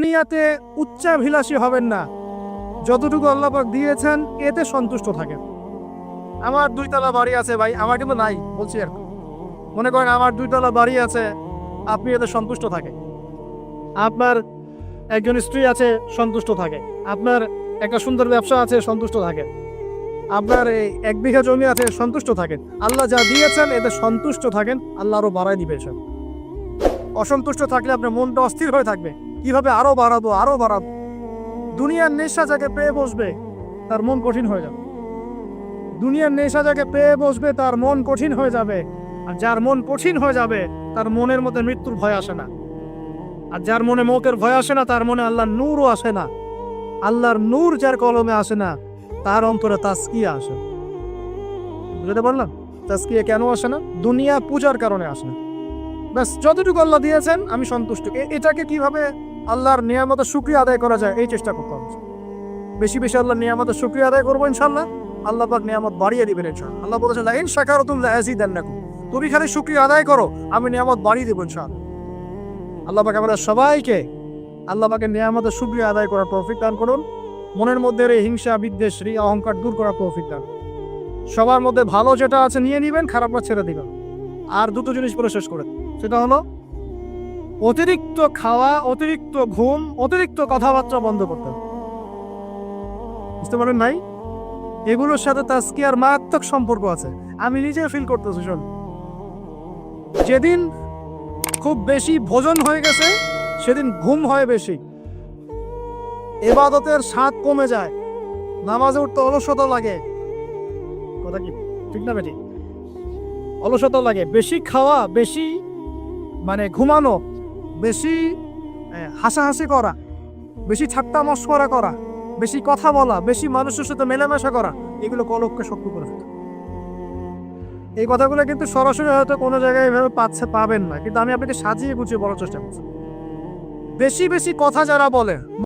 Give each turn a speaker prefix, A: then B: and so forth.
A: দুনিয়াতে উচ্চাভিলাষী হবেন না, যতটুকু আল্লাহ পাক দিয়েছেন এতে সন্তুষ্ট থাকেন। আমার 2 তলা বাড়ি আছে ভাই, আমার কিন্তু নাই, বলছি আর কি। মনে করেন আমার 2 তলা বাড়ি আছে, আপনি এতে সন্তুষ্ট থাকেন। আপনার একজন স্ত্রী আছে, সন্তুষ্ট থাকে। আপনার একটা সুন্দর ব্যবসা আছে, সন্তুষ্ট থাকেন। আপনার এই 1 বিঘা জমি আছে, সন্তুষ্ট থাকেন। আল্লাহ যা দিয়েছেন এতে সন্তুষ্ট থাকেন, আল্লাহ আরো বাড়াই দিবে সব। অসন্তুষ্ট থাকলে আপনার মনটা অস্থির হয়ে থাকবে, কিভাবে আরো বাড়াবো আরো বাড়াবো। দুনিয়ার নেশা যাকে পেয়ে বসবে তার মন কঠিন হয়ে যাবে। দুনিয়ার নেশা যাকে পেয়ে বসবে তার মন কঠিন হয়ে যাবে। আর যার মন কঠিন হয়ে যাবে তার মনের মধ্যে মৃত্যুর ভয় আসে না। আর যার মনে মৌতের ভয় আসে না তার মনে আল্লাহর নূরও আসে না। আল্লাহর নূর যার কলমে আসে না তার অন্তরে তাসকিয়া আসে। বুঝতে পারলাম? তাসকিয়া কেন আসে না? দুনিয়া পূজার কারণে আসে না। ব্যাস, যতটুকু আল্লাহ দিয়েছেন আমি সন্তুষ্ট। এটাকে কিভাবে আল্লাহর নিয়ামতের শুকরিয়া আদায় করা যায় এই চেষ্টা করতে হবে। বেশি বেশি আল্লাহর নিয়ামতের শুকরিয়া আদায় করবো ইনশাআল্লাহ, আল্লাহ পাক নিয়ামত বাড়িয়ে দিবেন ইনশাআল্লাহ। আল্লাহ বলেছেন লা ইন শাকারতুম লা আযীদান্নাকুম, তুমি খালি শুকরিয়া আদায় করো আমি নিয়ামত বাড়িয়ে দেব ইনশাআল্লাহ। আল্লাহ পাক আমাদের সবাইকে আল্লাহ পাকের নিয়ামতের শুকরিয়া আদায় করার তৌফিক দান করুন। মনের মধ্যে এই হিংসা, বিদ্বেষ, অহংকার দূর করার তৌফিক দান। সবার মধ্যে ভালো যেটা আছে নিয়ে নিবেন, খারাপটা ছেড়ে দিবেন। আর 2টো জিনিস বলে শেষ করে, সেটা হলো অতিরিক্ত খাওয়া, অতিরিক্ত ঘুম, অতিরিক্ত কথাবার্তা বন্ধ করতে হবে। বুঝতে পারেন ভাই? এগুলোর সাথে তাসকিয়ার মারাত্মক সম্পর্ক আছে। আমি নিজে ফিল করতেছি। শোন, যেদিন খুব বেশি ভোজন হয়ে গেছে সেদিন ঘুম হয় বেশি, ইবাদতের স্বাদ কমে যায়, নামাজে উঠতে অলসতা লাগে। কথা কি ঠিক না বেটি? অলসতা লাগে। বেশি খাওয়া, বেশি মানে ঘুমানো, বেশি হাসাহাসি করা, বেশি ঠাট্টা মশকরা করা, বেশি কথা বলা, বেশি মানুষের সাথে মেলামেশা করা, এগুলো কলবকে শক্ত করে ফেলে। এই কথাগুলো কিন্তু সরাসরি হয়তো কোনো জায়গায় এভাবে পাবেন না, কিন্তু আমি আপনাকে সাজিয়ে গুছিয়ে বলার চেষ্টা করছি। বেশি বেশি কথা যারা বলে